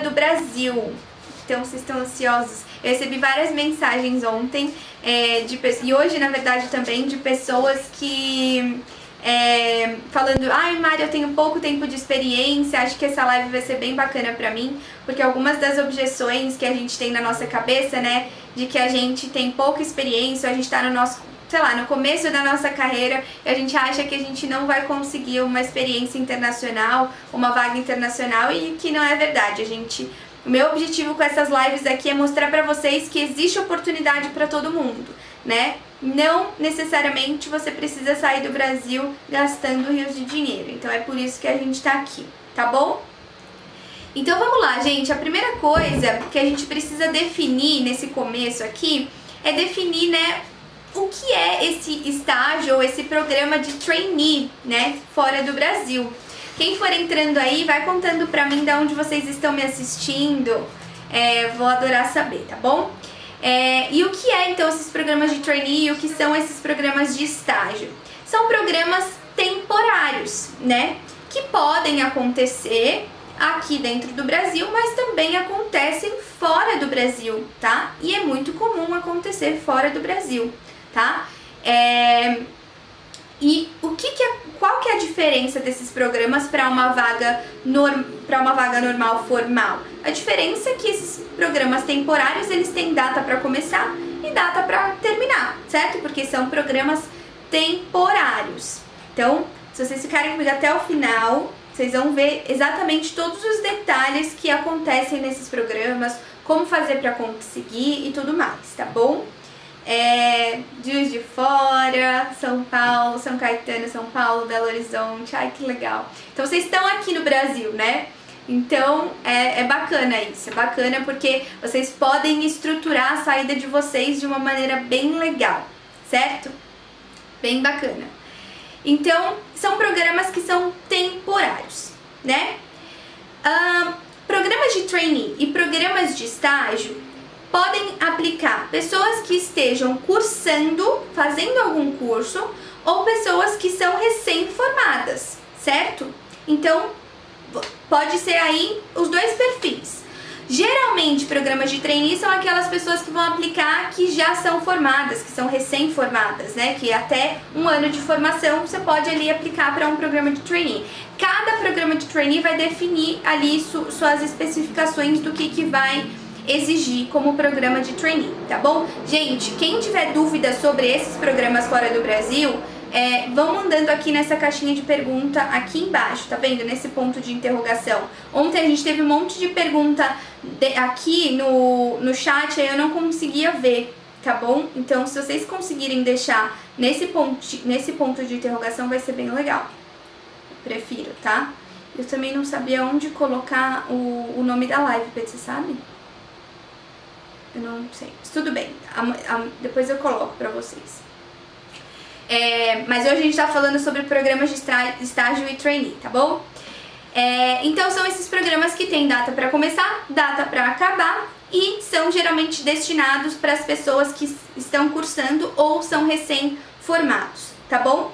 do Brasil. Então, vocês estão ansiosos? Eu recebi várias mensagens ontem, e hoje, na verdade, também, de pessoas que... falando, ai Mari, eu tenho pouco tempo de experiência, acho que essa live vai ser bem bacana pra mim, porque algumas das objeções que a gente tem na nossa cabeça, né, de que a gente tem pouca experiência, a gente tá no nosso, sei lá, no começo da nossa carreira, e a gente acha que a gente não vai conseguir uma experiência internacional, uma vaga internacional, e que não é verdade. O meu objetivo com essas lives aqui é mostrar pra vocês que existe oportunidade pra todo mundo, né? Não necessariamente você precisa sair do Brasil gastando rios de dinheiro. Então é por isso que a gente tá aqui, tá bom? Então vamos lá, gente. A primeira coisa que a gente precisa definir nesse começo aqui é definir, né, o que é esse estágio ou esse programa de trainee, né, fora do Brasil. Quem for entrando aí, vai contando pra mim de onde vocês estão me assistindo. Vou adorar saber, tá bom? E o que é então esses programas de trainee e o que são esses programas de estágio? São programas temporários, né? Que podem acontecer aqui dentro do Brasil, mas também acontecem fora do Brasil, tá? E é muito comum acontecer fora do Brasil, tá? E qual que é a diferença desses programas para uma vaga normal formal? A diferença é que esses programas temporários, eles têm data para começar e data para terminar, certo? Porque são programas temporários. Então, se vocês ficarem comigo até o final, vocês vão ver exatamente todos os detalhes que acontecem nesses programas, como fazer para conseguir e tudo mais, tá bom? Juiz de Fora, São Paulo, São Caetano, São Paulo, Belo Horizonte, ai que legal. Então vocês estão aqui no Brasil, né? Então é bacana isso, é bacana porque vocês podem estruturar a saída de vocês de uma maneira bem legal, certo? Bem bacana. Então são programas que são temporários, né? Programas de trainee e programas de estágio podem aplicar pessoas que estejam cursando, fazendo algum curso, ou pessoas que são recém-formadas, certo? Então, pode ser aí os dois perfis. Geralmente, programas de trainee são aquelas pessoas que vão aplicar que já são formadas, que são recém-formadas, né? Que até 1 ano de formação você pode ali aplicar para um programa de trainee. Cada programa de trainee vai definir ali suas especificações do que vai exigir como programa de trainee, tá bom? Gente, quem tiver dúvida sobre esses programas fora do Brasil, vão mandando aqui nessa caixinha de pergunta aqui embaixo, tá vendo? Nesse ponto de interrogação. Ontem a gente teve um monte de pergunta aqui no chat, aí eu não conseguia ver, tá bom? Então, se vocês conseguirem deixar nesse ponto de interrogação, vai ser bem legal. Prefiro, tá? Eu também não sabia onde colocar o nome da live, você sabe? Eu não sei, mas tudo bem, depois eu coloco pra vocês. Mas hoje a gente tá falando sobre programas de estágio e trainee, tá bom? Então são esses programas que tem data pra começar, data pra acabar e são geralmente destinados para as pessoas que estão cursando ou são recém-formados, tá bom?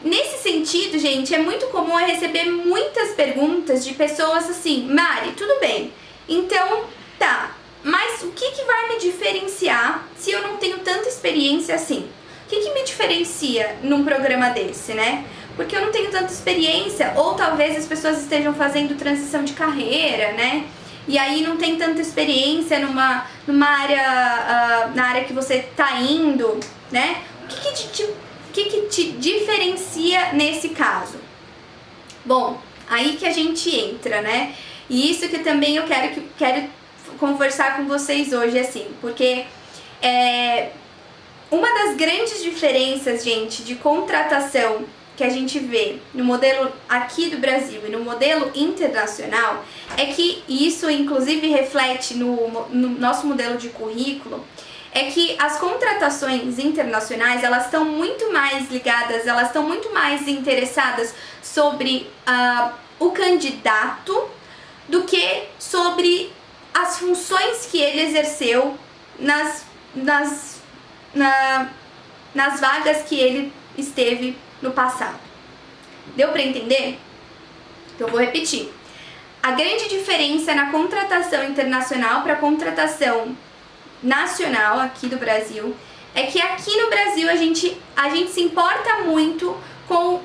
Nesse sentido, gente, é muito comum eu receber muitas perguntas de pessoas assim, Mari, tudo bem, então tá, mas o que vai me diferenciar se eu não tenho tanta experiência assim? O que me diferencia num programa desse, né? Porque eu não tenho tanta experiência, ou talvez as pessoas estejam fazendo transição de carreira, né? E aí não tem tanta experiência numa área, na área que você tá indo, né? O que te diferencia nesse caso? Bom, aí que a gente entra, né? E isso que também eu quero conversar com vocês hoje, assim, porque uma das grandes diferenças, gente, de contratação que a gente vê no modelo aqui do Brasil e no modelo internacional é que isso inclusive reflete no nosso modelo de currículo, é que as contratações internacionais, elas estão muito mais ligadas, elas estão muito mais interessadas sobre o candidato do que sobre as funções que ele exerceu nas vagas que ele esteve no passado. Deu pra entender? Então eu vou repetir. A grande diferença na contratação internacional para contratação nacional aqui do Brasil é que aqui no Brasil a gente se importa muito com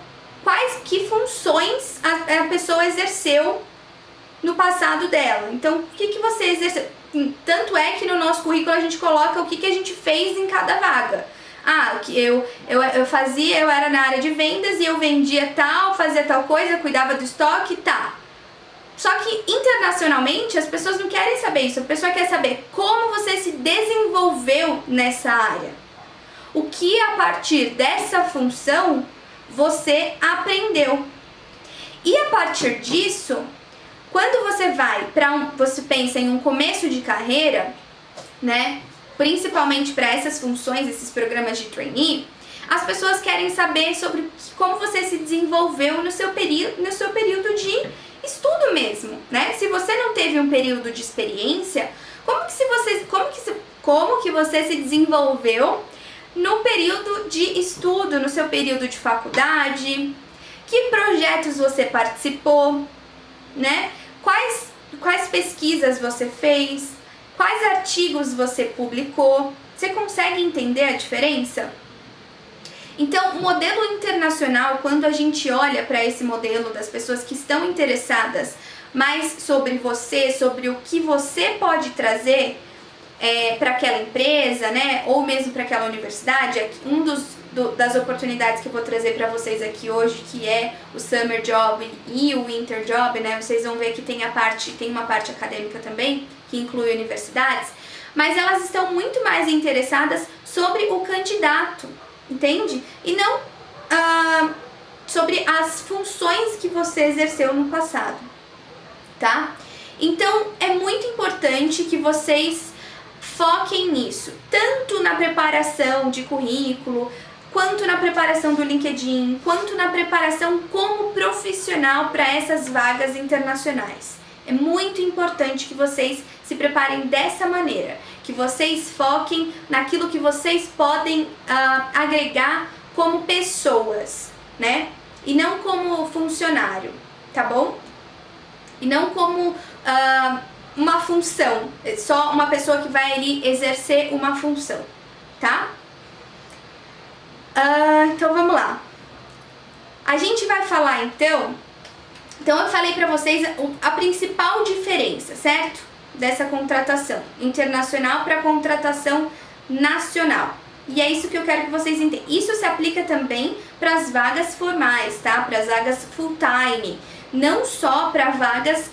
que funções a pessoa exerceu no passado dela. Então, o que você exerceu? Tanto é que no nosso currículo a gente coloca o que a gente fez em cada vaga. Eu era na área de vendas e eu vendia tal, fazia tal coisa, cuidava do estoque, tá. Só que internacionalmente as pessoas não querem saber isso, a pessoa quer saber como você se desenvolveu nessa área. O que a partir dessa função você aprendeu. E a partir disso, quando você pensa em um começo de carreira, né, principalmente para essas funções, esses programas de trainee, as pessoas querem saber sobre como você se desenvolveu no seu período de estudo mesmo, né? Se você não teve um período de experiência, como que você se desenvolveu no período de estudo, no seu período de faculdade? Que projetos você participou, né? Quais pesquisas você fez? Quais artigos você publicou? Você consegue entender a diferença? Então, o modelo internacional, quando a gente olha para esse modelo das pessoas que estão interessadas mais sobre você, sobre o que você pode trazer para aquela empresa, né, ou mesmo para aquela universidade, das oportunidades que eu vou trazer para vocês aqui hoje, que é o Summer Job e o Winter Job, né, vocês vão ver que tem uma parte acadêmica também, que inclui universidades, mas elas estão muito mais interessadas sobre o candidato, entende? E não sobre as funções que você exerceu no passado, tá? Então, é muito importante que vocês foquem nisso, tanto na preparação de currículo, quanto na preparação do LinkedIn, quanto na preparação como profissional para essas vagas internacionais. É muito importante que vocês se preparem dessa maneira, que vocês foquem naquilo que vocês podem agregar como pessoas, né? E não como funcionário, tá bom? E não como uma função, só uma pessoa que vai ali exercer uma função, tá? Então vamos lá. A gente vai falar então eu falei pra vocês a principal diferença, certo? Dessa contratação internacional para contratação nacional. E é isso que eu quero que vocês entendam. Isso se aplica também para as vagas formais, tá? Para as vagas full time. Não só para vagas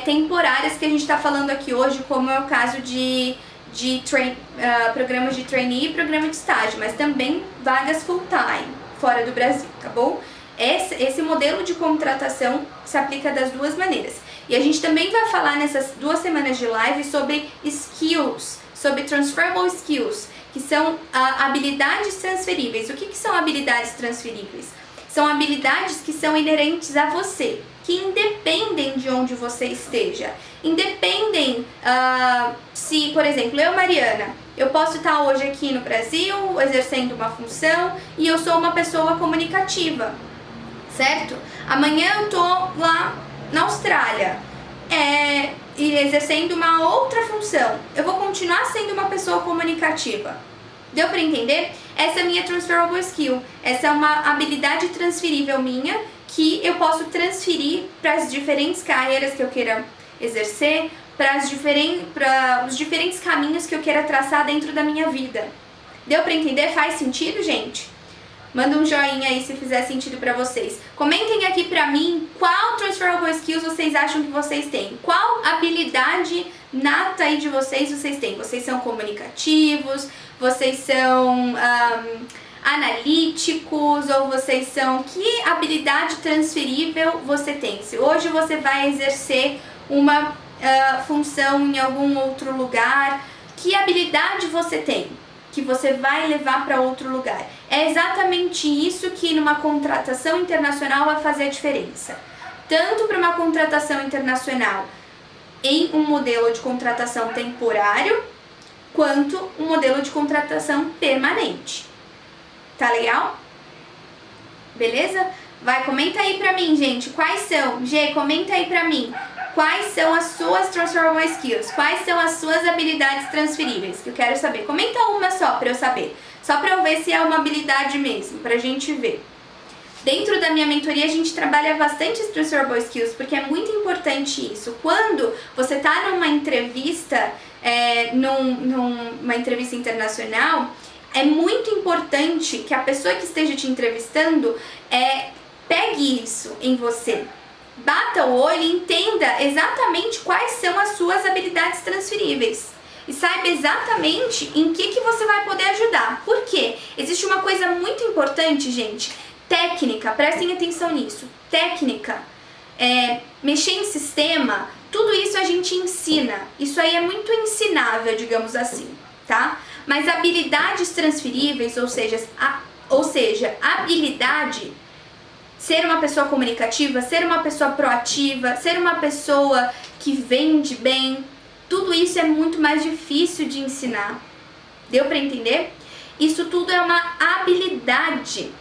temporárias que a gente está falando aqui hoje, como é o caso de programas de trainee e programa de estágio, mas também vagas full time fora do Brasil, tá bom? Esse modelo de contratação se aplica das duas maneiras. E a gente também vai falar nessas 2 semanas de live sobre skills, sobre transferable skills, que são habilidades transferíveis. O que são habilidades transferíveis? São habilidades que são inerentes a você, que independem de onde você esteja. Independem se, por exemplo, Mariana, eu posso estar hoje aqui no Brasil exercendo uma função e eu sou uma pessoa comunicativa, certo? Amanhã eu tô lá na Austrália e exercendo uma outra função. Eu vou continuar sendo uma pessoa comunicativa. Deu para entender? Essa é a minha transferable skill. Essa é uma habilidade transferível minha que eu posso transferir para as diferentes carreiras que eu queira exercer, para os diferentes caminhos que eu queira traçar dentro da minha vida. Deu para entender? Faz sentido, gente? Manda um joinha aí se fizer sentido para vocês. Comentem aqui pra mim qual transferable skills vocês acham que vocês têm. Qual habilidade nata aí de vocês têm. Vocês são comunicativos, vocês são analíticos, ou vocês são... Que habilidade transferível você tem? Se hoje você vai exercer uma função em algum outro lugar, que habilidade você tem que você vai levar para outro lugar? É exatamente isso que numa contratação internacional vai fazer a diferença. Tanto para uma contratação internacional em um modelo de contratação temporário, quanto um modelo de contratação permanente. Tá legal? Beleza? Vai, comenta aí pra mim, gente, quais são? Gê, comenta aí pra mim. Quais são as suas transferable skills? Quais são as suas habilidades transferíveis? Que eu quero saber. Comenta uma só pra eu saber. Só pra eu ver se é uma habilidade mesmo, pra gente ver. Dentro da minha mentoria a gente trabalha bastante as transferable skills, porque é muito importante isso. Quando você tá numa entrevista, numa entrevista internacional, é muito importante que a pessoa que esteja te entrevistando pegue isso em você. Bata o olho e entenda exatamente quais são as suas habilidades transferíveis. E saiba exatamente em que você vai poder ajudar. Por quê? Existe uma coisa muito importante, gente. Técnica, prestem atenção nisso. Técnica, mexer em sistema, tudo isso a gente ensina. Isso aí é muito ensinável, digamos assim, tá? Mas habilidades transferíveis, ou seja, habilidade, ser uma pessoa comunicativa, ser uma pessoa proativa, ser uma pessoa que vende bem, tudo isso é muito mais difícil de ensinar. Deu pra entender? Isso tudo é uma habilidade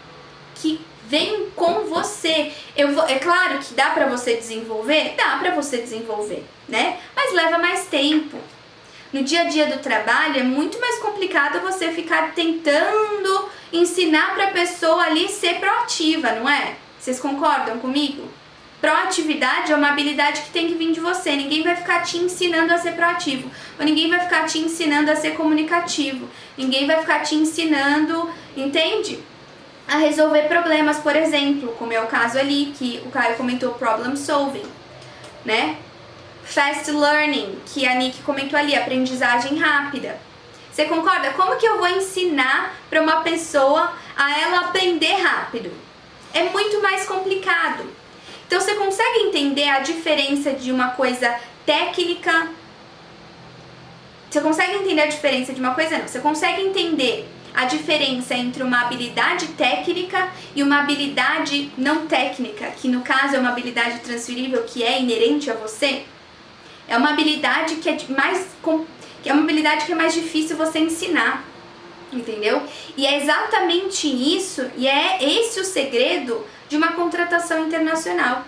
que vem com você. É claro que dá pra você desenvolver? Dá pra você desenvolver, né? Mas leva mais tempo. No dia a dia do trabalho é muito mais complicado você ficar tentando ensinar pra pessoa ali ser proativa, não é? Vocês concordam comigo? Proatividade é uma habilidade que tem que vir de você. Ninguém vai ficar te ensinando a ser proativo. Ou ninguém vai ficar te ensinando a ser comunicativo. Ninguém vai ficar te ensinando, entende? A resolver problemas, por exemplo, como é o caso ali, que o Caio comentou, problem solving, né? Fast learning, que a Nick comentou ali, aprendizagem rápida. Você concorda? Como que eu vou ensinar para uma pessoa a ela aprender rápido? É muito mais complicado. Então você consegue entender a diferença de uma coisa técnica? Você consegue entender a diferença de uma coisa? Não. Você consegue entender a diferença entre uma habilidade técnica e uma habilidade não técnica, que no caso é uma habilidade transferível que é inerente a você? É uma habilidade que é uma habilidade que é mais difícil você ensinar, entendeu? E é exatamente isso, e é esse o segredo de uma contratação internacional,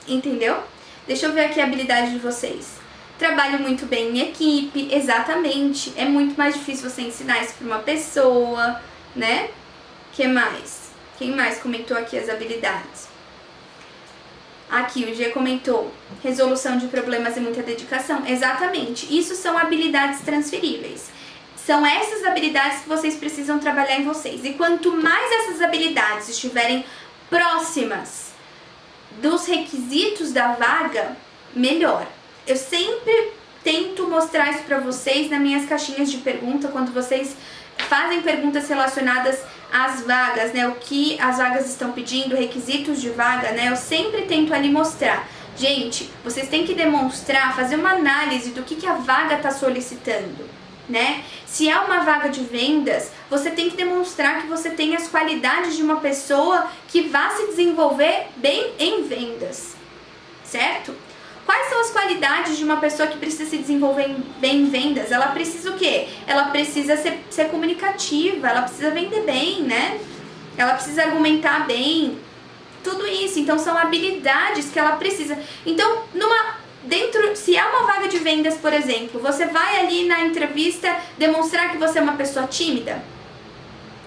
entendeu? Deixa eu ver aqui a habilidade de vocês. Trabalho muito bem em equipe, exatamente. É muito mais difícil você ensinar isso para uma pessoa, né? Que mais? Quem mais comentou aqui as habilidades? Aqui o G comentou resolução de problemas e muita dedicação. Exatamente. Isso são habilidades transferíveis. São essas habilidades que vocês precisam trabalhar em vocês. E quanto mais essas habilidades estiverem próximas dos requisitos da vaga, melhor. Eu sempre tento mostrar isso pra vocês nas minhas caixinhas de pergunta, quando vocês fazem perguntas relacionadas às vagas, né? O que as vagas estão pedindo, requisitos de vaga, né? Eu sempre tento ali mostrar. Gente, vocês têm que demonstrar, fazer uma análise do que a vaga está solicitando, né? Se é uma vaga de vendas, você tem que demonstrar que você tem as qualidades de uma pessoa que vá se desenvolver bem em vendas, certo? Quais são as qualidades de uma pessoa que precisa se desenvolver bem em vendas? Ela precisa o quê? Ela precisa ser comunicativa, ela precisa vender bem, né? Ela precisa argumentar bem, tudo isso. Então são habilidades que ela precisa. Então, se é uma vaga de vendas, por exemplo, você vai ali na entrevista demonstrar que você é uma pessoa tímida?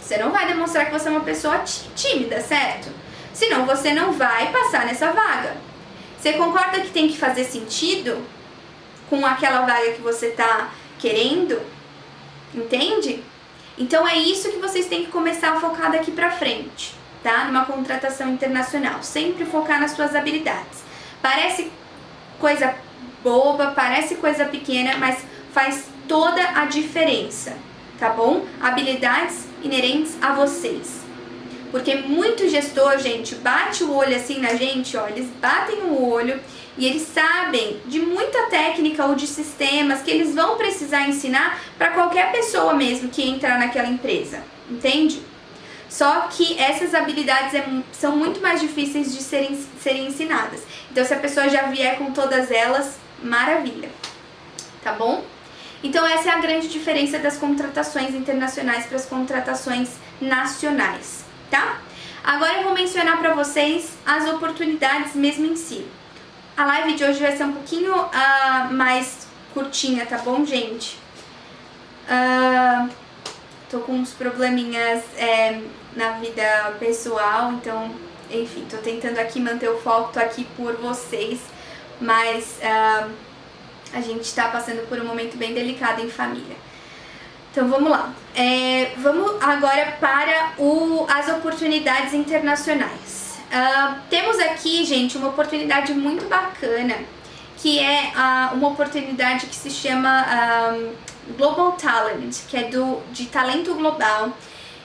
Você não vai demonstrar que você é uma pessoa tímida, certo? Senão você não vai passar nessa vaga. Você concorda que tem que fazer sentido com aquela vaga que você está querendo? Entende? Então é isso que vocês têm que começar a focar daqui pra frente, tá? Numa contratação internacional. Sempre focar nas suas habilidades. Parece coisa boba, parece coisa pequena, mas faz toda a diferença, tá bom? Habilidades inerentes a vocês. Porque muito gestor, gente, bate o olho assim na gente, ó, eles batem o olho e eles sabem de muita técnica ou de sistemas que eles vão precisar ensinar para qualquer pessoa mesmo que entrar naquela empresa, entende? Só que essas habilidades são muito mais difíceis de serem ensinadas. Então, se a pessoa já vier com todas elas, maravilha, tá bom? Então, essa é a grande diferença das contratações internacionais para as contratações nacionais, tá? Agora eu vou mencionar para vocês as oportunidades mesmo em si. A live de hoje vai ser um pouquinho mais curtinha, tá bom, gente? Tô com uns probleminhas na vida pessoal, então, enfim, tô tentando aqui manter o foco, tô aqui por vocês, mas a gente tá passando por um momento bem delicado em família. Então vamos lá. Vamos agora para as oportunidades internacionais. Temos aqui, gente, uma oportunidade muito bacana, que é uma oportunidade que se chama Global Talent, que é de talento global.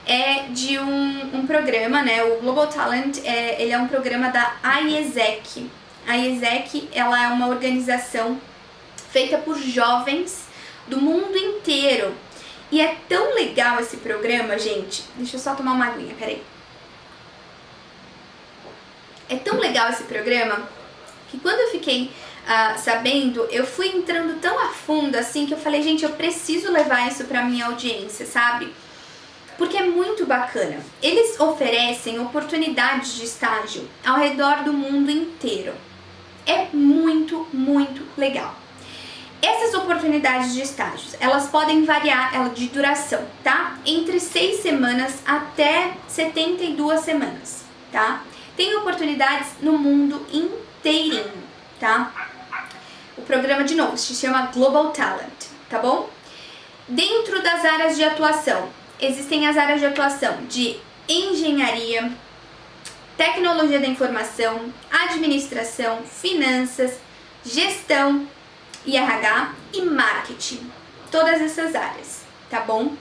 É de um programa, né? O Global Talent, ele é um programa da IESEC. A IESEC, ela é uma organização feita por jovens do mundo inteiro. E é tão legal esse programa, gente. Deixa eu só tomar uma aguinha, peraí. É tão legal esse programa que quando eu fiquei sabendo, eu fui entrando tão a fundo assim que eu falei, gente, eu preciso levar isso pra minha audiência, sabe? Porque é muito bacana. Eles oferecem oportunidades de estágio ao redor do mundo inteiro. É muito, muito legal. Essas oportunidades de estágios, elas podem variar de duração, tá? Entre 6 semanas até 72 semanas, tá? Tem oportunidades no mundo inteirinho, tá? O programa, de novo, se chama Global Talent, tá bom? Dentro das áreas de atuação, existem as áreas de atuação de engenharia, tecnologia da informação, administração, finanças, gestão, RH e marketing, todas essas áreas, tá bom?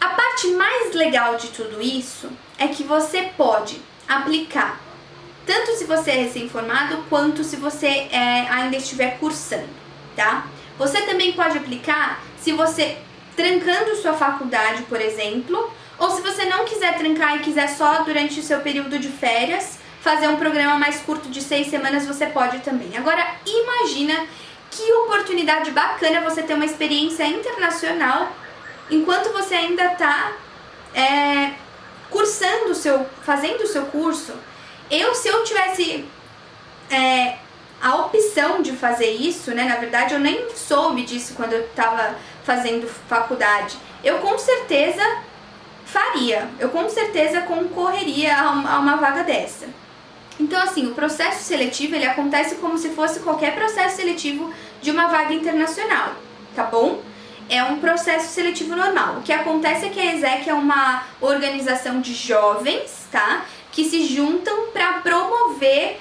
A parte mais legal de tudo isso é que você pode aplicar tanto se você é recém-formado quanto se você ainda estiver cursando, tá? Você também pode aplicar se você trancando sua faculdade, por exemplo, ou se você não quiser trancar e quiser só durante o seu período de férias fazer um programa mais curto de 6 semanas, você pode também. Agora, imagina que oportunidade bacana você ter uma experiência internacional enquanto você ainda está fazendo o seu curso. Se eu tivesse a opção de fazer isso, né? Na verdade, eu nem soube disso quando eu estava fazendo faculdade. Eu com certeza faria, eu com certeza concorreria a uma vaga dessa. Então, assim, o processo seletivo, ele acontece como se fosse qualquer processo seletivo de uma vaga internacional, tá bom? É um processo seletivo normal. O que acontece é que a IESEC é uma organização de jovens, tá? Que se juntam para promover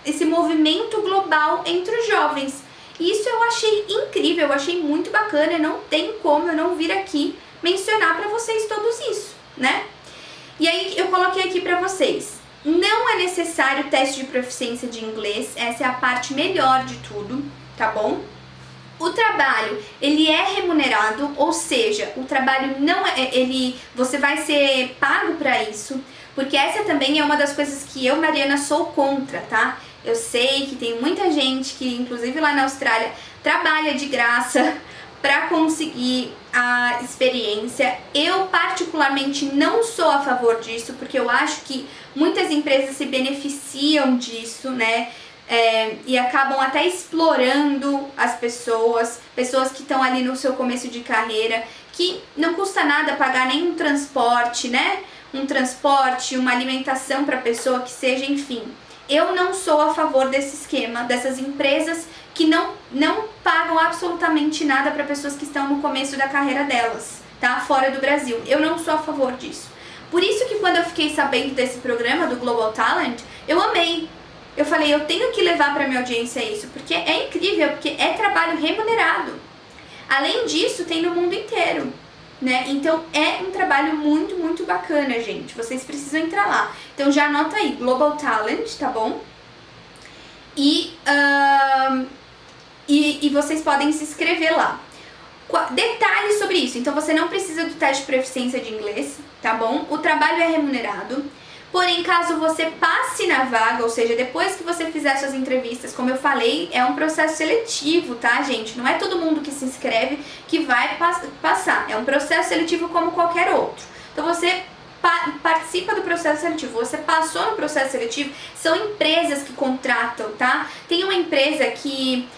esse movimento global entre os jovens. E isso eu achei incrível, eu achei muito bacana, não tem como eu não vir aqui mencionar para vocês todos isso, né? E aí eu coloquei aqui para vocês. Não é necessário teste de proficiência de inglês, essa é a parte melhor de tudo, tá bom? O trabalho, ele é remunerado, ou seja, o trabalho não você vai ser pago para isso, porque essa também é uma das coisas que eu, Mariana, sou contra, tá? Eu sei que tem muita gente que, inclusive lá na Austrália, trabalha de graça para conseguir a experiência. Eu particularmente não sou a favor disso, porque eu acho que muitas empresas se beneficiam disso, né? E acabam até explorando as pessoas que estão ali no seu começo de carreira, que não custa nada pagar nem um transporte, né? Um transporte, uma alimentação para a pessoa que seja, enfim. Eu não sou a favor desse esquema, dessas empresas que não pagam absolutamente nada para pessoas que estão no começo da carreira delas, tá? Fora do Brasil. Eu não sou a favor disso. Por isso que quando eu fiquei sabendo desse programa do Global Talent, eu amei. Eu falei, eu tenho que levar para minha audiência isso, porque é incrível, porque é trabalho remunerado. Além disso, tem no mundo inteiro, né? Então é um trabalho muito, muito bacana, gente. Vocês precisam entrar lá. Então já anota aí, Global Talent, tá bom? E vocês podem se inscrever lá. Detalhes sobre isso. Então você não precisa do teste de proficiência de inglês, tá bom? O trabalho é remunerado. Porém, caso você passe na vaga, ou seja, depois que você fizer suas entrevistas, como eu falei, é um processo seletivo, tá, gente? Não é todo mundo que se inscreve que vai passar. É um processo seletivo como qualquer outro. Então, você participa do processo seletivo, você passou no processo seletivo, são empresas que contratam, tá? Tem uma empresa que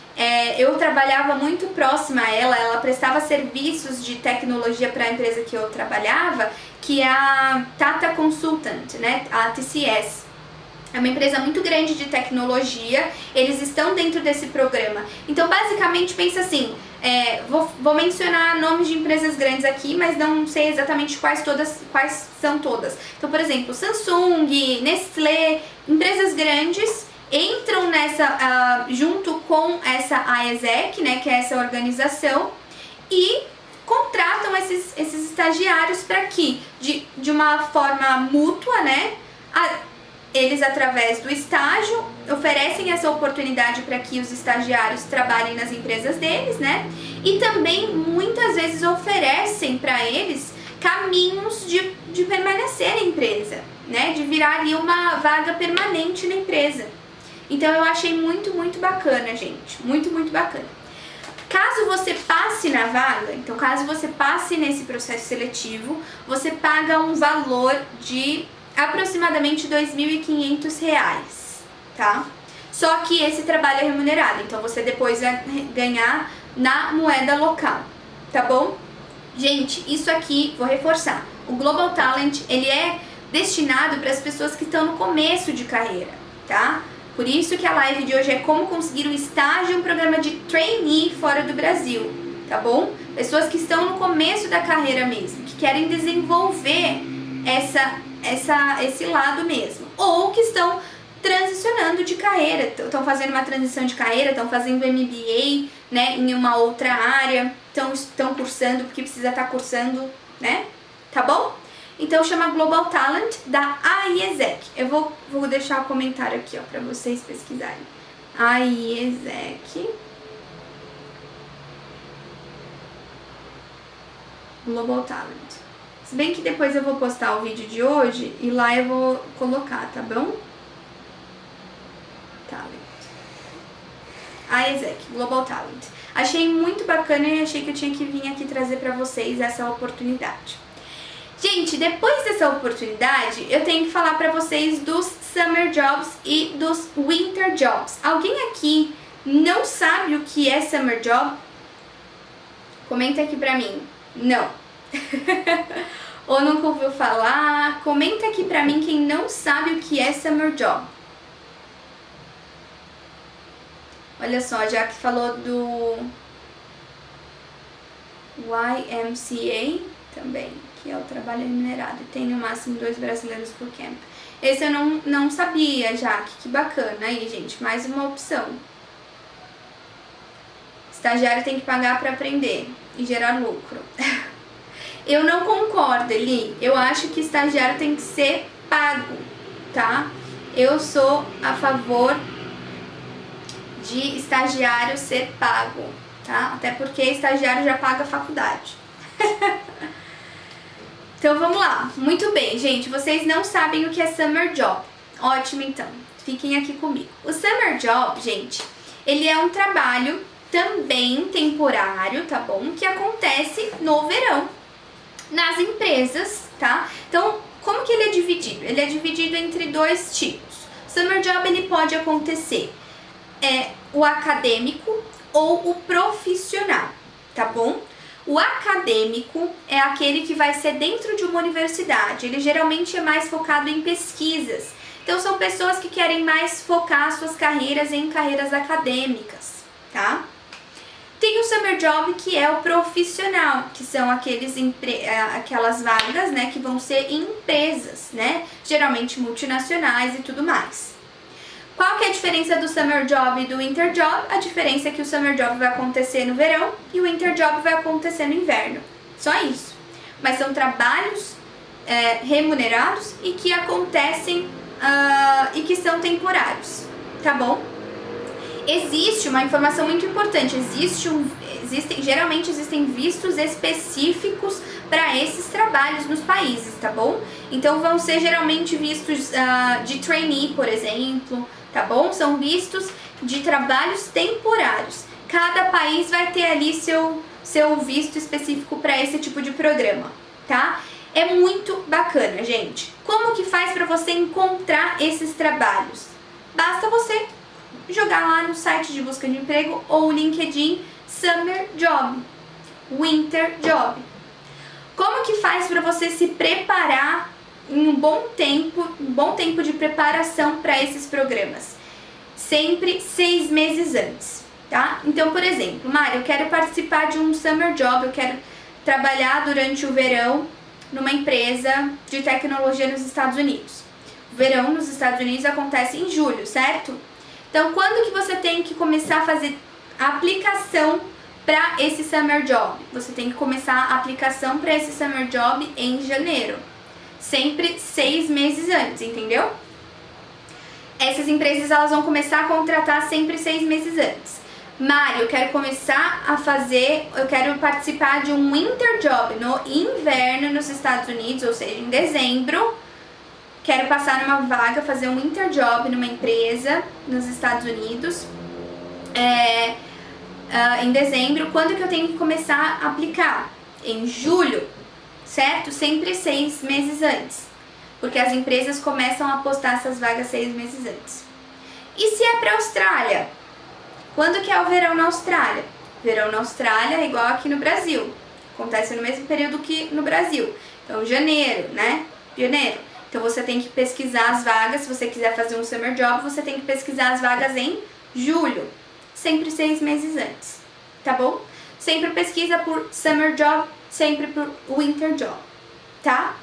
eu trabalhava muito próxima a ela prestava serviços de tecnologia para a empresa que eu trabalhava, que é a Tata Consultant, né? A TCS. É uma empresa muito grande de tecnologia, eles estão dentro desse programa. Então, basicamente, pensa assim, vou mencionar nomes de empresas grandes aqui, mas não sei exatamente quais são todas. Então, por exemplo, Samsung, Nestlé, empresas grandes entram nessa, junto com essa AESEC, né, que é essa organização, e contratam esses estagiários para que, de uma forma mútua, né, eles, através do estágio, oferecem essa oportunidade para que os estagiários trabalhem nas empresas deles, né? E também, muitas vezes, oferecem para eles caminhos de permanecer na empresa, né? De virar ali uma vaga permanente na empresa. Então, eu achei muito, muito bacana, gente. Muito, muito bacana. Caso você passe na vaga, então, caso você passe nesse processo seletivo, você paga um valor de aproximadamente R$2.500, tá? Só que esse trabalho é remunerado, então você depois vai ganhar na moeda local, tá bom? Gente, isso aqui, vou reforçar, o Global Talent, ele é destinado para as pessoas que estão no começo de carreira, tá? Por isso que a live de hoje é como conseguir um estágio em um programa de trainee fora do Brasil, tá bom? Pessoas que estão no começo da carreira mesmo, que querem desenvolver esse lado mesmo, ou que estão transicionando de carreira, estão fazendo uma transição de carreira, estão fazendo MBA, né, em uma outra área, estão cursando porque precisa estar cursando, né, tá bom? Então chama Global Talent da AIESEC. Eu vou deixar o comentário aqui, ó, para vocês pesquisarem. AIESEC Global Talent. Se bem que depois eu vou postar o vídeo de hoje e lá eu vou colocar, tá bom? Talent. AIESEC, Global Talent. Achei muito bacana e achei que eu tinha que vir aqui trazer pra vocês essa oportunidade. Gente, depois dessa oportunidade, eu tenho que falar pra vocês dos Summer Jobs e dos Winter Jobs. Alguém aqui não sabe o que é Summer Job? Comenta aqui pra mim. Não. Ou nunca ouviu falar? Comenta aqui pra mim quem não sabe o que é Summer Job. Olha só, já que falou do YMCA também, que é o trabalho remunerado, e tem no máximo 2 brasileiros por camp. Esse eu não sabia, Jaque, que bacana aí, gente, mais uma opção. Estagiário tem que pagar para aprender e gerar lucro. Eu não concordo, Eli. Eu acho que estagiário tem que ser pago, tá? Eu sou a favor de estagiário ser pago, tá? Até porque estagiário já paga a faculdade. Então vamos lá. Muito bem, gente. Vocês não sabem o que é Summer Job. Ótimo, então. Fiquem aqui comigo. O Summer Job, gente, ele é um trabalho também temporário, tá bom? Que acontece no verão nas empresas, tá? Então, como que ele é dividido? Ele é dividido entre 2 tipos. Summer Job, ele pode acontecer o acadêmico ou o profissional, tá bom? O acadêmico é aquele que vai ser dentro de uma universidade. Ele geralmente é mais focado em pesquisas. Então, são pessoas que querem mais focar suas carreiras em carreiras acadêmicas, tá? Tem o Summer Job, que é o profissional, que são aquelas vagas, né, que vão ser em empresas, né, geralmente multinacionais e tudo mais. Qual que é a diferença do Summer Job e do Winter Job? A diferença é que o Summer Job vai acontecer no verão e o Winter Job vai acontecer no inverno. Só isso. Mas são trabalhos remunerados e que acontecem e que são temporários, tá bom? Existe uma informação muito importante, geralmente existem vistos específicos para esses trabalhos nos países, tá bom? Então vão ser geralmente vistos de trainee, por exemplo, tá bom? São vistos de trabalhos temporários. Cada país vai ter ali seu visto específico para esse tipo de programa, tá? É muito bacana, gente. Como que faz para você encontrar esses trabalhos? Basta você jogar lá no site de busca de emprego ou LinkedIn Summer Job, Winter Job. Como que faz para você se preparar em um bom tempo de preparação para esses programas? Sempre 6 meses antes, tá? Então, por exemplo, Mari, eu quero participar de um Summer Job, eu quero trabalhar durante o verão numa empresa de tecnologia nos Estados Unidos. O verão nos Estados Unidos acontece em julho, certo? Então, quando que você tem que começar a fazer a aplicação para esse Summer Job? Você tem que começar a aplicação para esse Summer Job em janeiro. Sempre 6 meses antes, entendeu? Essas empresas elas vão começar a contratar sempre 6 meses antes. Mari, eu quero começar a eu quero participar de um Winter Job no inverno nos Estados Unidos, ou seja, em dezembro. Quero passar numa vaga, fazer um Winter Job numa empresa nos Estados Unidos. Em dezembro. Quando que eu tenho que começar a aplicar? Em julho, certo? Sempre 6 meses antes. Porque as empresas começam a postar essas vagas 6 meses antes. E se é para a Austrália? Quando que é o verão na Austrália? Verão na Austrália é igual aqui no Brasil. Acontece no mesmo período que no Brasil. Então, janeiro, né? Janeiro. Então, você tem que pesquisar as vagas. Se você quiser fazer um Summer Job, você tem que pesquisar as vagas em julho. Sempre 6 meses antes. Tá bom? Sempre pesquisa por Summer Job, sempre por Winter Job. Tá?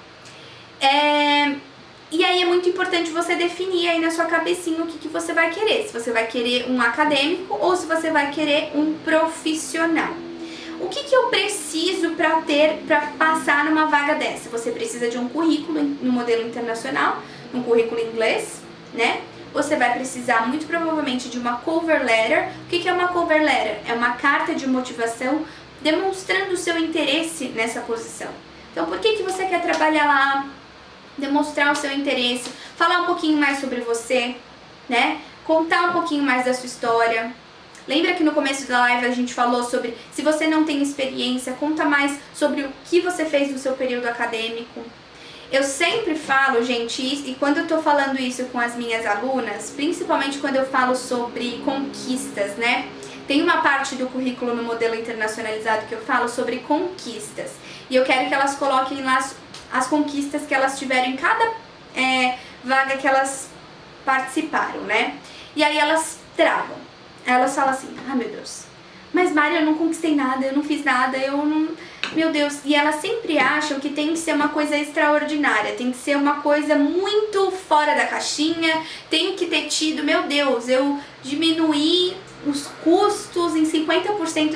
E aí é muito importante você definir aí na sua cabecinha o que você vai querer. Se você vai querer um acadêmico ou se você vai querer um profissional. O que eu preciso para passar numa vaga dessa? Você precisa de um currículo no modelo internacional, um currículo em inglês, né? Você vai precisar muito provavelmente de uma cover letter. O que é uma cover letter? É uma carta de motivação demonstrando o seu interesse nessa posição. Então, por que você quer trabalhar lá? Demonstrar o seu interesse, falar um pouquinho mais sobre você, né? Contar um pouquinho mais da sua história. Lembra que no começo da live a gente falou sobre se você não tem experiência, conta mais sobre o que você fez no seu período acadêmico. Eu sempre falo, gente, e quando eu tô falando isso com as minhas alunas, principalmente quando eu falo sobre conquistas, né? Tem uma parte do currículo no modelo internacionalizado que eu falo sobre conquistas. E eu quero que elas coloquem lá as conquistas que elas tiveram em cada vaga que elas participaram, né? E aí elas travam. Elas falam assim, meu Deus, mas Mari, eu não conquistei nada, eu não fiz nada, eu não... Meu Deus, e elas sempre acham que tem que ser uma coisa extraordinária, tem que ser uma coisa muito fora da caixinha, tem que ter tido, meu Deus, eu diminuí os custos em 50%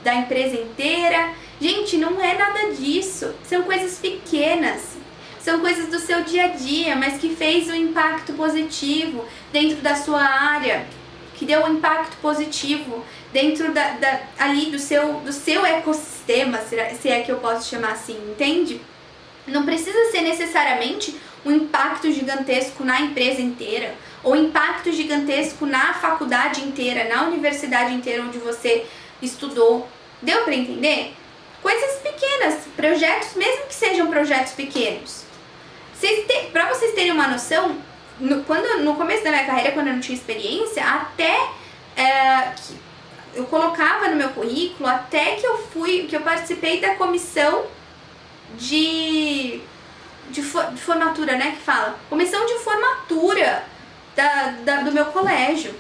da empresa inteira. Gente, não é nada disso, são coisas pequenas, são coisas do seu dia a dia, mas que fez um impacto positivo dentro da sua área, que deu um impacto positivo dentro ali do seu ecossistema, se é que eu posso chamar assim, entende? Não precisa ser necessariamente um impacto gigantesco na empresa inteira, ou impacto gigantesco na faculdade inteira, na universidade inteira onde você estudou. Deu para entender? Coisas pequenas, projetos, mesmo que sejam projetos pequenos. Para vocês terem uma noção, no começo da minha carreira, quando eu não tinha experiência, até eu colocava no meu currículo, até que eu participei da comissão de formatura, né, que fala? Comissão de formatura do meu colégio.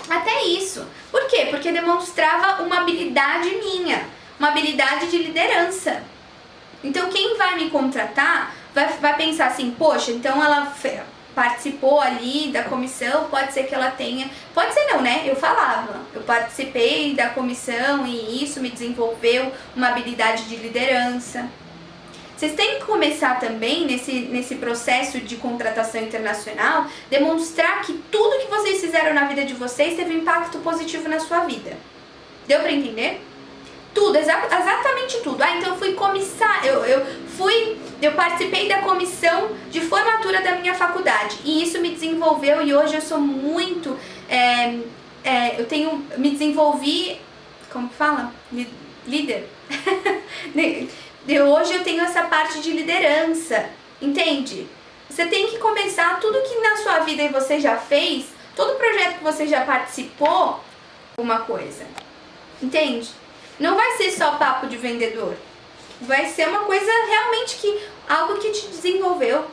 Até isso. Por quê? Porque demonstrava uma habilidade minha, uma habilidade de liderança. Então, quem vai me contratar vai pensar assim, poxa, então ela participou ali da comissão, pode ser que ela tenha... Pode ser não, né? Eu falava, eu participei da comissão e isso me desenvolveu uma habilidade de liderança. Vocês têm que começar também, nesse processo de contratação internacional, demonstrar que tudo que vocês fizeram na vida de vocês teve um impacto positivo na sua vida. Deu pra entender? Tudo, exatamente tudo. Então eu fui eu participei da comissão de formatura da minha faculdade. E isso me desenvolveu e hoje eu sou muito... me desenvolvi... Como que fala? Líder? Hoje eu tenho essa parte de liderança, entende? Você tem que começar tudo que na sua vida você já fez, todo projeto que você já participou, alguma coisa, entende? Não vai ser só papo de vendedor, vai ser uma coisa realmente algo que te desenvolveu.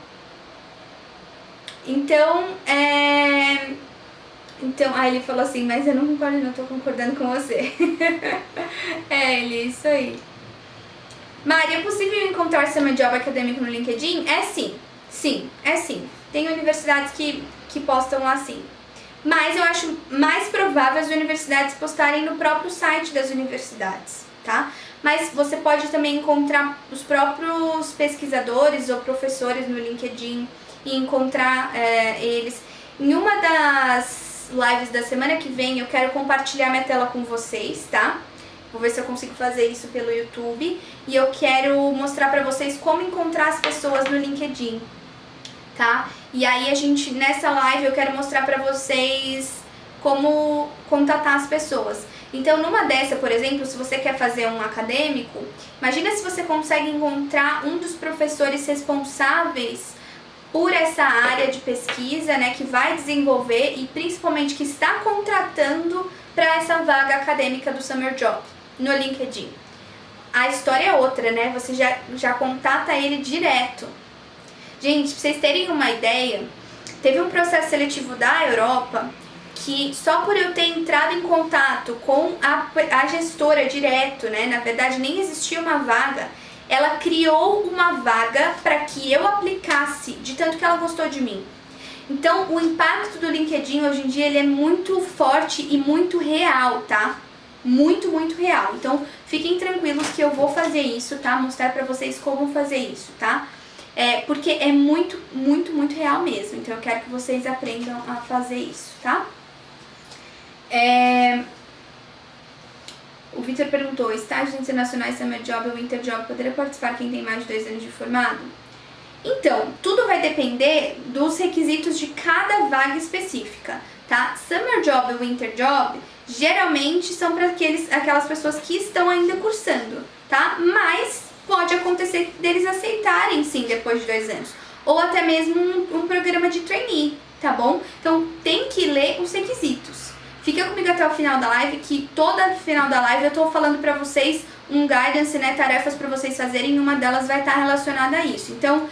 Então, aí ele falou assim, mas eu não concordo, não tô concordando com você. Eli, isso aí. Mari, é possível encontrar Summer Job acadêmico no LinkedIn? É sim. Sim, é sim. Tem universidades que postam lá sim. Mas eu acho mais provável as universidades postarem no próprio site das universidades, tá? Mas você pode também encontrar os próprios pesquisadores ou professores no LinkedIn e encontrar eles. Em uma das lives da semana que vem eu quero compartilhar minha tela com vocês, tá? Vou ver se eu consigo fazer isso pelo YouTube. E eu quero mostrar pra vocês como encontrar as pessoas no LinkedIn, tá? E aí nessa live eu quero mostrar pra vocês como contatar as pessoas. Então numa dessa, por exemplo, se você quer fazer um acadêmico, imagina se você consegue encontrar um dos professores responsáveis por essa área de pesquisa, né, que vai desenvolver e principalmente que está contratando para essa vaga acadêmica do Summer Job no LinkedIn. A história é outra, né? Você já contata ele direto. Gente, pra vocês terem uma ideia, teve um processo seletivo da Europa que só por eu ter entrado em contato com a gestora direto, né? Na verdade, nem existia uma vaga. Ela criou uma vaga para que eu aplicasse, de tanto que ela gostou de mim. Então, o impacto do LinkedIn hoje em dia ele é muito forte e muito real, tá? Muito, muito real. Então, fiquem tranquilos que eu vou fazer isso, tá? Mostrar pra vocês como fazer isso, tá? Porque é muito, muito, muito real mesmo. Então, eu quero que vocês aprendam a fazer isso, tá? O Victor perguntou, estágios internacionais, Summer Job ou Winter Job, poderia participar quem tem mais de 2 anos de formado? Então, tudo vai depender dos requisitos de cada vaga específica, tá? Summer Job e Winter Job, geralmente são para aquelas pessoas que estão ainda cursando, tá? Mas pode acontecer deles aceitarem, sim, depois de 2 anos. Ou até mesmo um programa de trainee, tá bom? Então, tem que ler os requisitos. Fica comigo até o final da live, que toda final da live eu tô falando pra vocês um guidance, né, tarefas pra vocês fazerem, e uma delas vai estar relacionada a isso. Então,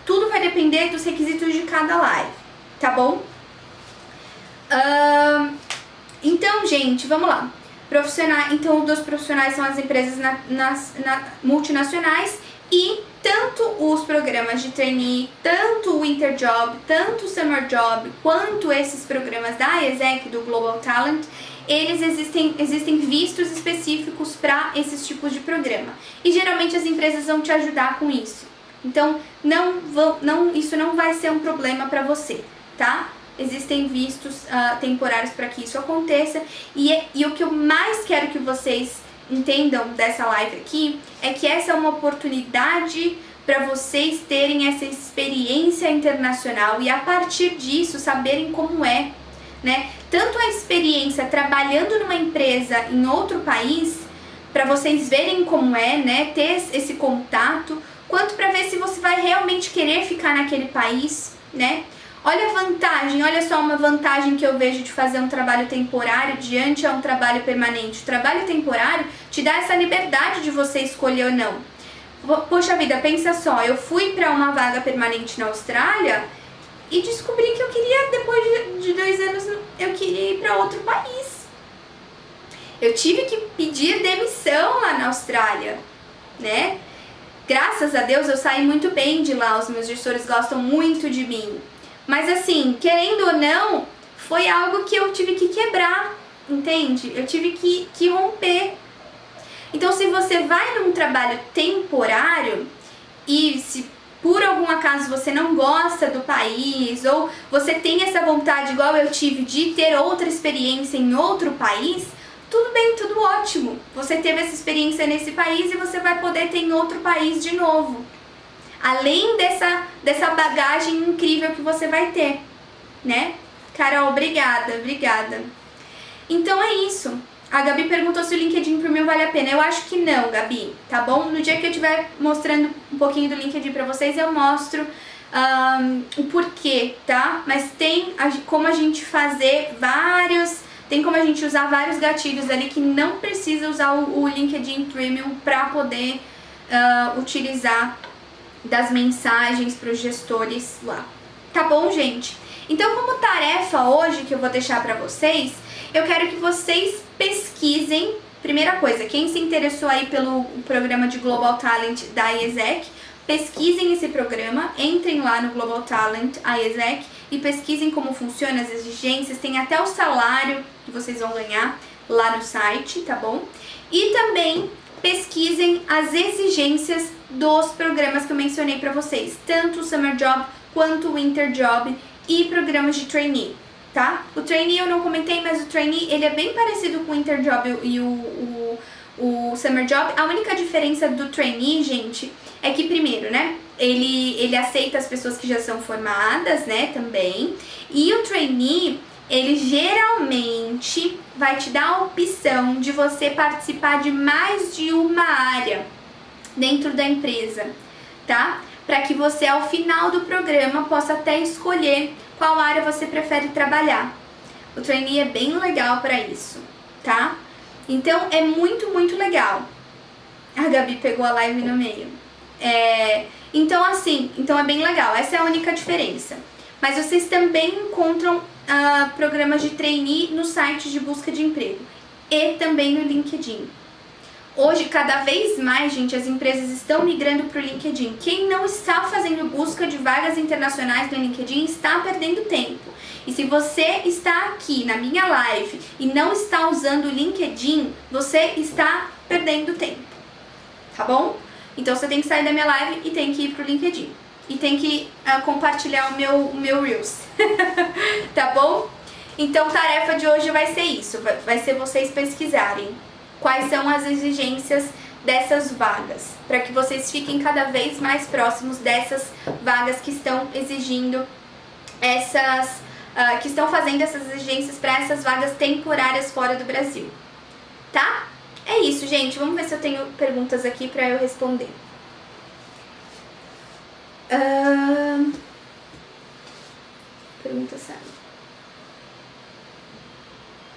tudo vai depender dos requisitos de cada live, tá bom? Então, gente, vamos lá. Então, os profissionais são as empresas multinacionais e tanto os programas de trainee, tanto o Winter Job, tanto o Summer Job, quanto esses programas da ESEC, do Global Talent, eles existem vistos específicos para esses tipos de programa. E geralmente as empresas vão te ajudar com isso. Então, isso não vai ser um problema para você, tá? Existem vistos temporários para que isso aconteça. E o que eu mais quero que vocês entendam dessa live aqui é que essa é uma oportunidade para vocês terem essa experiência internacional e a partir disso saberem como é, né? Tanto a experiência trabalhando numa empresa em outro país, para vocês verem como é, né? Ter esse contato, quanto para ver se você vai realmente querer ficar naquele país, né? Olha a vantagem, olha só uma vantagem que eu vejo de fazer um trabalho temporário diante a um trabalho permanente. O trabalho temporário te dá essa liberdade de você escolher ou não. Poxa vida, pensa só, eu fui para uma vaga permanente na Austrália e descobri que eu queria, depois de 2 anos, eu queria ir para outro país. Eu tive que pedir demissão lá na Austrália, né? Graças a Deus eu saí muito bem de lá, os meus gestores gostam muito de mim. Mas assim, querendo ou não, foi algo que eu tive que quebrar, entende? Eu tive que romper. Então, se você vai num trabalho temporário e se por algum acaso você não gosta do país ou você tem essa vontade, igual eu tive, de ter outra experiência em outro país, tudo bem, tudo ótimo. Você teve essa experiência nesse país e você vai poder ter em outro país de novo. Além dessa bagagem incrível que você vai ter, né? Carol, obrigada. Então é isso. A Gabi perguntou se o LinkedIn Premium vale a pena. Eu acho que não, Gabi, tá bom? No dia que eu estiver mostrando um pouquinho do LinkedIn pra vocês, eu mostro o porquê, tá? Mas tem como a gente fazer tem como a gente usar vários gatilhos ali que não precisa usar o LinkedIn Premium pra poder utilizar das mensagens para os gestores lá. Tá bom, gente? Então, como tarefa hoje que eu vou deixar para vocês, eu quero que vocês pesquisem. Primeira coisa, quem se interessou aí pelo programa de Global Talent da IESEC, pesquisem esse programa, entrem lá no Global Talent IESEC e pesquisem como funciona as exigências, tem até o salário que vocês vão ganhar lá no site, tá bom? E também pesquisem as exigências dos programas que eu mencionei para vocês, tanto o Summer Job quanto o Winter Job e programas de trainee, tá? O trainee eu não comentei, mas o trainee ele é bem parecido com o Winter Job e o Summer Job. A única diferença do trainee, gente, é que primeiro, né, ele aceita as pessoas que já são formadas, né, também, e o trainee ele geralmente vai te dar a opção de você participar de mais de uma área dentro da empresa, tá? Para que você ao final do programa possa até escolher qual área você prefere trabalhar. O trainee é bem legal para isso, tá? Então é muito, muito legal. A Gabi pegou a live no meio. Então é bem legal, essa é a única diferença. Mas vocês também encontram programas de trainee no site de busca de emprego e também no LinkedIn. Hoje, cada vez mais, gente, as empresas estão migrando para o LinkedIn. Quem não está fazendo busca de vagas internacionais no LinkedIn está perdendo tempo. E se você está aqui na minha live e não está usando o LinkedIn, você está perdendo tempo, tá bom? Então você tem que sair da minha live e tem que ir pro LinkedIn. E tem que compartilhar o meu Reels, tá bom? Então, tarefa de hoje vai ser isso, vai ser vocês pesquisarem quais são as exigências dessas vagas, para que vocês fiquem cada vez mais próximos dessas vagas que estão exigindo que estão fazendo essas exigências para essas vagas temporárias fora do Brasil, tá? É isso, gente. Vamos ver se eu tenho perguntas aqui para eu responder. Pergunta séria.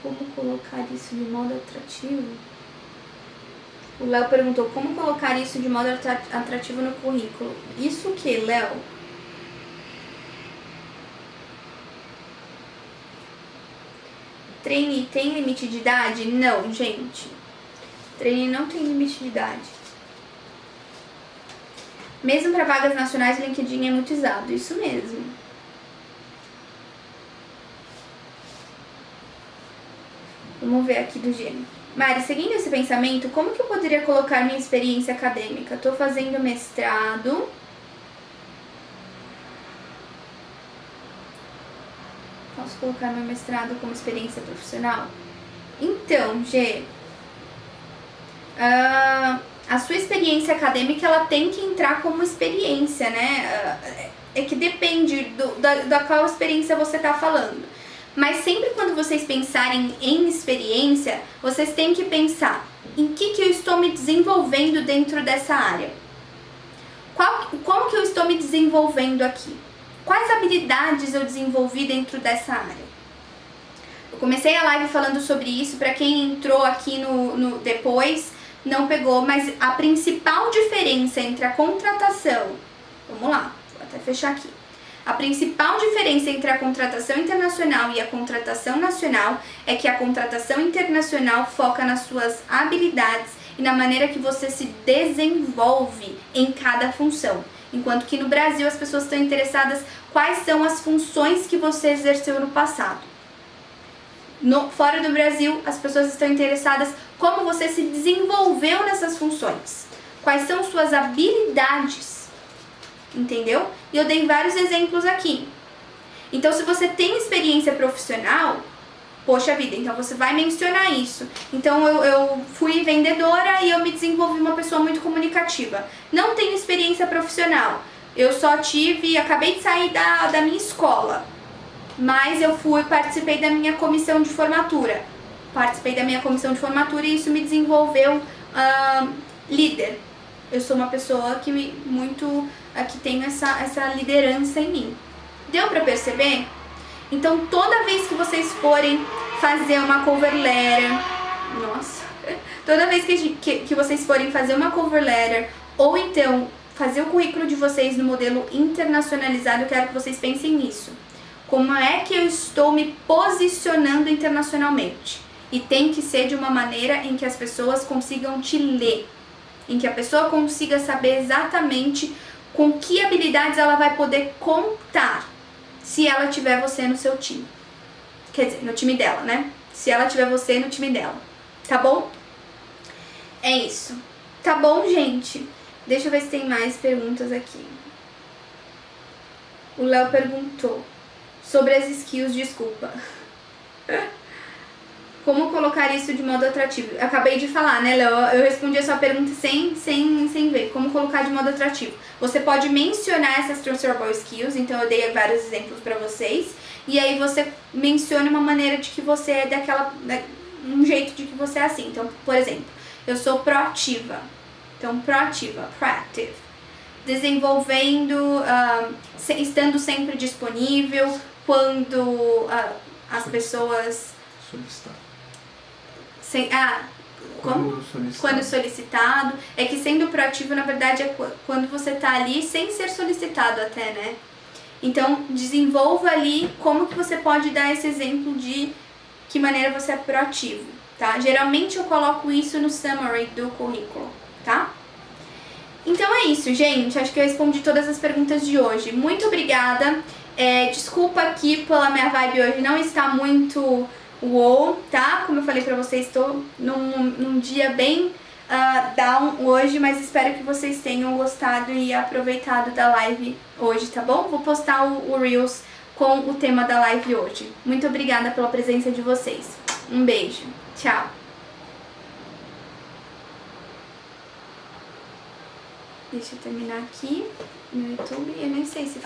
Como colocar isso de modo atrativo? O Léo perguntou como colocar isso de modo atrativo no currículo. Isso o que, Léo? Trainee tem limite de idade? Não, gente. Trainee não tem limite de idade. Mesmo para vagas nacionais, o LinkedIn é muito usado. Isso mesmo. Vamos ver aqui do Gênio. Mari, seguindo esse pensamento, como que eu poderia colocar minha experiência acadêmica? Estou fazendo mestrado. Posso colocar meu mestrado como experiência profissional? Então, Gê, a sua experiência acadêmica ela tem que entrar como experiência, né? É que depende da qual experiência você está falando. Mas sempre quando vocês pensarem em experiência, vocês têm que pensar em que eu estou me desenvolvendo dentro dessa área. Como que eu estou me desenvolvendo aqui? Quais habilidades eu desenvolvi dentro dessa área? Eu comecei a live falando sobre isso, para quem entrou aqui no depois, não pegou, mas a principal diferença entre a contratação, vamos lá, vou até fechar aqui. A principal diferença entre a contratação internacional e a contratação nacional é que a contratação internacional foca nas suas habilidades e na maneira que você se desenvolve em cada função. Enquanto que no Brasil as pessoas estão interessadas quais são as funções que você exerceu no passado. Fora do Brasil, as pessoas estão interessadas como você se desenvolveu nessas funções. Quais são suas habilidades. Entendeu? E eu dei vários exemplos aqui. Então, se você tem experiência profissional, poxa vida, então você vai mencionar isso. Então, eu fui vendedora e eu me desenvolvi uma pessoa muito comunicativa. Não tenho experiência profissional. Eu só acabei de sair da minha escola. Mas eu participei da minha comissão de formatura. participei da minha comissão de formatura e isso me desenvolveu líder. Eu sou uma pessoa que que tenho essa liderança em mim. Deu pra perceber? Então, toda vez que vocês forem fazer uma cover letter, toda vez que vocês forem fazer uma cover letter, ou então fazer o currículo de vocês no modelo internacionalizado, eu quero que vocês pensem nisso. Como é que eu estou me posicionando internacionalmente? E tem que ser de uma maneira em que as pessoas consigam te ler, em que a pessoa consiga saber exatamente com que habilidades ela vai poder contar se ela tiver você no seu time. Quer dizer, no time dela, né? Se ela tiver você no time dela. Tá bom? É isso. Tá bom, gente? Deixa eu ver se tem mais perguntas aqui. O Léo perguntou sobre as skills, desculpa. Como colocar isso de modo atrativo? Eu acabei de falar, né, Léo? Eu respondi a sua pergunta sem ver. Como colocar de modo atrativo? Você pode mencionar essas transferable skills, então eu dei vários exemplos pra vocês. E aí você menciona uma maneira de que você é um jeito de que você é assim. Então, por exemplo, eu sou proativa. Então, proativa, proactive. Desenvolvendo, estando sempre disponível quando as pessoas... Quando solicitado. É que sendo proativo, na verdade, é quando você tá ali sem ser solicitado até, né? Então, desenvolva ali como que você pode dar esse exemplo de que maneira você é proativo, tá? Geralmente eu coloco isso no summary do currículo, tá? Então é isso, gente. Acho que eu respondi todas as perguntas de hoje. Muito obrigada. Desculpa aqui pela minha vibe hoje, não está muito... Uou, tá? Como eu falei pra vocês, estou num dia bem down hoje, mas espero que vocês tenham gostado e aproveitado da live hoje, tá bom? Vou postar o Reels com o tema da live hoje. Muito obrigada pela presença de vocês. Um beijo. Tchau. Deixa eu terminar aqui no YouTube. Eu nem sei se